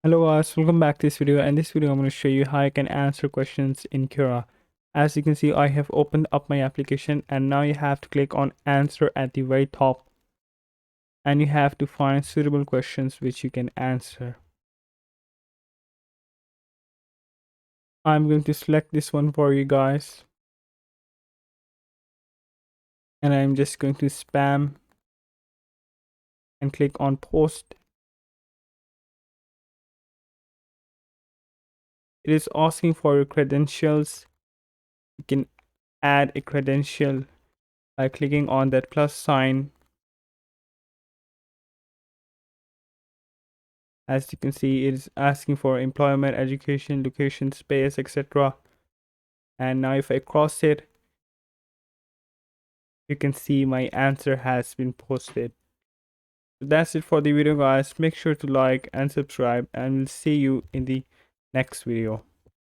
Hello guys, welcome back to this video. And this video I'm going to show you how I can answer questions in Quora. As you can see, I have opened up my application and now you have to click on answer at the very top and you have to find suitable questions which you can answer. I'm going to select this one for you guys and I'm just going to spam and click on post. It is asking for your credentials. You can add a credential by clicking on that plus sign. As you can see, it is asking for employment, education, location, space, etc. And now if I cross it, you can see my answer has been posted. So that's it for the video guys. Make sure to like and subscribe and we'll see you in the next video.